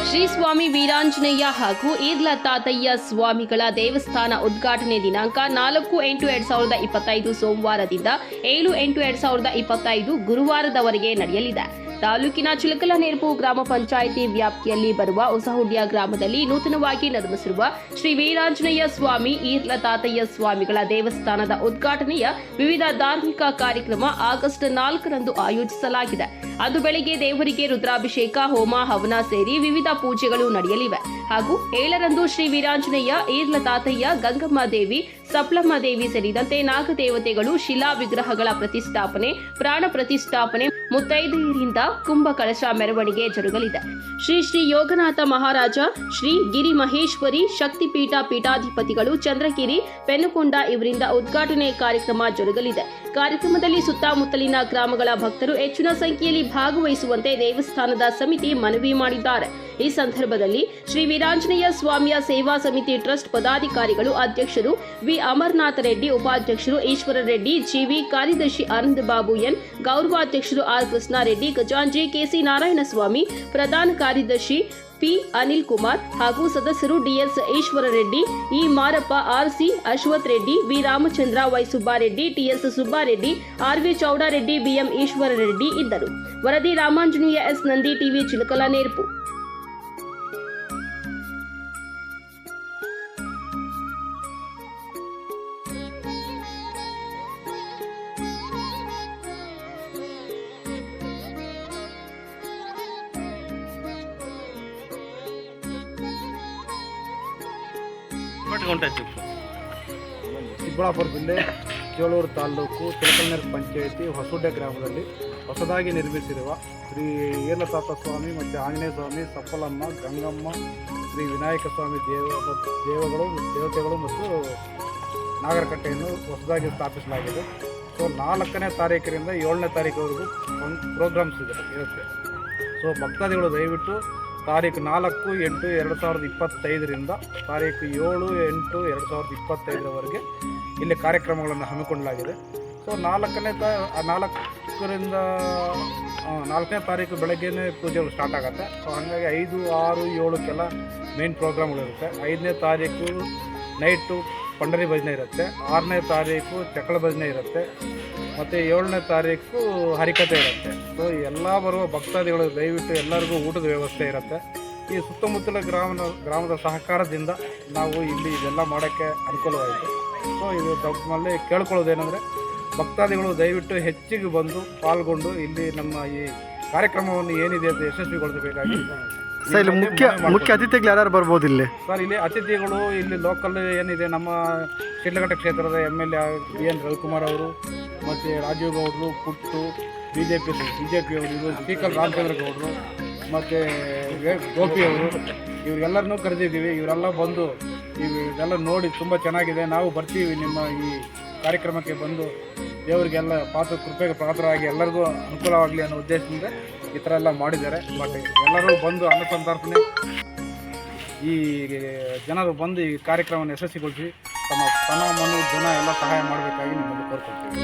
ಶ್ರೀ ಸ್ವಾಮಿ ವೀರಾಂಜನೇಯ ಹಾಗೂ ಈರ್ಲ ತಾತಯ್ಯ ಸ್ವಾಮಿಗಳ ದೇವಸ್ಥಾನ ಉದ್ಘಾಟನೆ ದಿನಾಂಕ 4/8/2025 ಸೋಮವಾರದಿಂದ 7/8/2025 ಗುರುವಾರದವರೆಗೆ ನಡೆಯಲಿದೆ. ತಾಲೂಕಿನ ಚಿಲಕಲನೇರ್ಪು ಗ್ರಾಮ ಪಂಚಾಯಿತಿ ವ್ಯಾಪ್ತಿಯಲ್ಲಿ ಬರುವ ಹೊಸಹುಡ್ಯ ಗ್ರಾಮದಲ್ಲಿ ನೂತನವಾಗಿ ನಿರ್ಮಿಸಿರುವ ಶ್ರೀ ವೀರಾಂಜನೇಯ ಸ್ವಾಮಿ ಈರ್ಲ ತಾತಯ್ಯ ಸ್ವಾಮಿಗಳ ದೇವಸ್ಥಾನದ ಉದ್ಘಾಟನೆಯ ವಿವಿಧ ಧಾರ್ಮಿಕ ಕಾರ್ಯಕ್ರಮ ಆಗಸ್ಟ್ 4ರಂದು ಆಯೋಜಿಸಲಾಗಿದೆ. ಅಂದು ಬೆಳಗ್ಗೆ ದೇವರಿಗೆ ರುದ್ರಾಭಿಷೇಕ, ಹೋಮ, ಹವನ ಸೇರಿ ವಿವಿಧ ಪೂಜೆಗಳು ನಡೆಯಲಿವೆ. ಹಾಗೂ 7ರಂದು ಶ್ರೀ ವೀರಾಂಜನೇಯ, ಈರ್ಲ ತಾತಯ್ಯ, ಗಂಗಮ್ಮ ದೇವಿ, ಸಪ್ಲಮ್ಮ ದೇವಿ ಸೇರಿದಂತೆ ನಾಗದೇವತೆಗಳು ಶಿಲಾ ವಿಗ್ರಹಗಳ ಪ್ರತಿಷ್ಠಾಪನೆ, ಪ್ರಾಣ ಪ್ರತಿಷ್ಠಾಪನೆ, ಮುತ್ತೈದೆಯರಿಂದ ಕುಂಭ ಕಳಶ ಮೆರವಣಿಗೆ ಜರುಗಲಿದೆ. ಶ್ರೀ ಶ್ರೀ ಯೋಗನಾಥ ಮಹಾರಾಜ, ಶ್ರೀ ಗಿರಿ ಮಹೇಶ್ವರಿ ಶಕ್ತಿಪೀಠ ಪೀಠಾಧಿಪತಿಗಳು ಚಂದ್ರಗಿರಿ ಪೆನುಕೊಂಡ ಇವರಿಂದ ಉದ್ಘಾಟನೆ ಕಾರ್ಯಕ್ರಮ ಜರುಗಲಿದೆ. ಕಾರ್ಯಕ್ರಮದಲ್ಲಿ ಸುತ್ತಮುತ್ತಲಿನ ಗ್ರಾಮಗಳ ಭಕ್ತರು ಹೆಚ್ಚಿನ ಸಂಖ್ಯೆಯಲ್ಲಿ ಭಾಗವಹಿಸುವಂತೆ ದೇವಸ್ಥಾನದ ಸಮಿತಿ ಮನವಿ ಮಾಡಿದ್ದಾರೆ. ಈ ಸಂದರ್ಭದಲ್ಲಿ ಶ್ರೀ ವೀರಾಂಜನೇಯ ಸ್ವಾಮಿಯ ಸೇವಾ ಸಮಿತಿ ಟ್ರಸ್ಟ್ ಪದಾಧಿಕಾರಿಗಳು, ಅಧ್ಯಕ್ಷರು ವಿ ಅಮರನಾಥ ರೆಡ್ಡಿ, ಉಪಾಧ್ಯಕ್ಷರು ಈಶ್ವರ ರೆಡ್ಡಿ, ಜಿವಿ, ಕಾರ್ಯದರ್ಶಿ ಆನಂದ ಬಾಬು ಎನ್, ಗೌರವಾಧ್ಯಕ್ಷರು ಆರ್ ಕೃಷ್ಣಾರೆಡ್ಡಿ, ಗಜಾಂಜಿ, ಕೆಸಿ ನಾರಾಯಣಸ್ವಾಮಿ, ಪ್ರಧಾನ ಕಾರ್ಯದರ್ಶಿ ಪಿ ಅನಿಲ್ ಕುಮಾರ್ ಹಾಗೂ ಸದಸ್ಯರು DS Eshwara Reddy, E Marappa, RC Ashwath Reddy, V Ramachandra, Y Subbareddy, TS Subbareddy, RV Chowdareddy, BM Eshwara Reddy ಇದ್ದರು. ವರದಿ ರಾಮಾಂಜನೇಯ ಎಸ್ ನಂದಿ, ಟಿವಿ, ಚಿಲಕಲನೇರ್ಪು. ಚಿಕ್ಕಬಳ್ಳಾಪುರ ಜಿಲ್ಲೆ ಚೇಳೂರು ತಾಲೂಕು ಚಿಲಕಲನೇರ್ಪು ಪಂಚಾಯಿತಿ ಹೊಸಹುಡ್ಯ ಗ್ರಾಮದಲ್ಲಿ ಹೊಸದಾಗಿ ನಿರ್ಮಿಸಿರುವ ಶ್ರೀ ಈರ್ಲ ತಾತ ಸ್ವಾಮಿ ಮತ್ತು ಆಂಜನೇಯ ಸ್ವಾಮಿ, ಸಪ್ಪಲಮ್ಮ, ಗಂಗಮ್ಮ, ಶ್ರೀ ವಿನಾಯಕ ಸ್ವಾಮಿ ದೇವತೆಗಳು ಮತ್ತು ನಾಗರಕಟ್ಟೆಯನ್ನು ಹೊಸದಾಗಿ ಸ್ಥಾಪಿಸಲಾಗಿದೆ. ಸೊ 4ನೇ ತಾರೀಕರಿಂದ 7ನೇ ತಾರೀಕುವರೆಗೂ ಪ್ರೋಗ್ರಾಮ್ಸ್ ಇರುತ್ತೆ. ಸೊ ಭಕ್ತಾದಿಗಳು ದಯವಿಟ್ಟು ತಾರೀಕು 4/8/2025ರಿಂದ ತಾರೀಕು 7/8/2025ರವರೆಗೆ ಇಲ್ಲಿ ಕಾರ್ಯಕ್ರಮಗಳನ್ನು ಹಮ್ಮಿಕೊಳ್ಳಲಾಗಿದೆ. ಸೊ 4ನೇ ತಾರೀಕು ಬೆಳಗ್ಗೆನೇ ಪೂಜೆಗಳು ಸ್ಟಾರ್ಟ್ ಆಗುತ್ತೆ. ಸೊ ಹಾಗಾಗಿ 5, 6, 7ಕ್ಕೆಲ್ಲ ಮೇನ್ ಪ್ರೋಗ್ರಾಮ್ಗಳಿರುತ್ತೆ. 5ನೇ ತಾರೀಕು ನೈಟು ಪಂಡರಿ ಭಜನೆ ಇರುತ್ತೆ. 6ನೇ ತಾರೀಕು ಚಕ್ಕಳ ಭಜನೆ ಇರುತ್ತೆ. ಮತ್ತು 7ನೇ ತಾರೀಕು ಹರಿಕತೆ ಇರುತ್ತೆ. ಸೊ ಎಲ್ಲ ಬರುವ ಭಕ್ತಾದಿಗಳು ದಯವಿಟ್ಟು ಎಲ್ಲರಿಗೂ ಊಟದ ವ್ಯವಸ್ಥೆ ಇರುತ್ತೆ. ಈ ಸುತ್ತಮುತ್ತಲ ಗ್ರಾಮದ ಸಹಕಾರದಿಂದ ನಾವು ಇಲ್ಲಿ ಇದೆಲ್ಲ ಮಾಡೋಕ್ಕೆ ಅನುಕೂಲವಾಯಿತು. ಸೊ ಇದು ತಮ್ಮಲ್ಲಿ ಕೇಳ್ಕೊಳ್ಳೋದೇನೆಂದರೆ ಭಕ್ತಾದಿಗಳು ದಯವಿಟ್ಟು ಹೆಚ್ಚಿಗೆ ಬಂದು ಪಾಲ್ಗೊಂಡು ಇಲ್ಲಿ ನಮ್ಮ ಈ ಕಾರ್ಯಕ್ರಮವನ್ನು ಏನಿದೆ ಅದು ಯಶಸ್ವಿಗೊಳಿಸಬೇಕಾಗಿ. ಸರ್, ಇಲ್ಲಿ ಮುಖ್ಯ ಅತಿಥಿಗಳು ಯಾರು ಬರ್ಬೋದು ಇಲ್ಲಿ? ಸರ್, ಇಲ್ಲಿ ಅತಿಥಿಗಳು ಇಲ್ಲಿ ಲೋಕಲ್ ಏನಿದೆ ನಮ್ಮ ಶಿಡ್ಲಘಟ್ಟ ಕ್ಷೇತ್ರದ MLA BN ರವಿಕುಮಾರ್ ಅವರು, ಮತ್ತು ರಾಜೀವ್ ಗೌಡರು, ಪುಟ್ಟು, ಬಿಜೆಪಿಯವರು, ಇವರು ಸ್ಪೀಕರ್ ರಾಮಚಂದ್ರ ಗೌಡರು, ಮತ್ತು ಗೋಪಿ ಅವರು, ಇವರೆಲ್ಲರನ್ನೂ ಕರೆದಿದ್ದೀವಿ. ಇವರೆಲ್ಲ ಬಂದು ಇದೆಲ್ಲ ನೋಡಿ ತುಂಬ ಚೆನ್ನಾಗಿದೆ, ನಾವು ಬರ್ತೀವಿ ನಿಮ್ಮ ಈ ಕಾರ್ಯಕ್ರಮಕ್ಕೆ ಬಂದು ದೇವರಿಗೆಲ್ಲ ಕೃಪೆಗೆ ಪಾತ್ರರಾಗಿ ಎಲ್ಲರಿಗೂ ಅನುಕೂಲವಾಗಲಿ ಅನ್ನೋ ಉದ್ದೇಶದಿಂದ ಈ ಥರ ಎಲ್ಲ ಮಾಡಿದ್ದಾರೆ. ಬಟ್ ಎಲ್ಲರೂ ಬಂದು ಅನ್ನಸಂತರ್ಪಣೆ ಈ ಜನರು ಬಂದು ಈ ಕಾರ್ಯಕ್ರಮವನ್ನು ಯಶಸ್ವಿಗೊಳಿಸಿ ತಮ್ಮ ಮನು ಜನ ಎಲ್ಲ ಸಹಾಯ ಮಾಡಬೇಕಾಗಿ ನಿಮ್ಮಲ್ಲಿ ಕೋರ್ಕೊಳ್ತೀವಿ.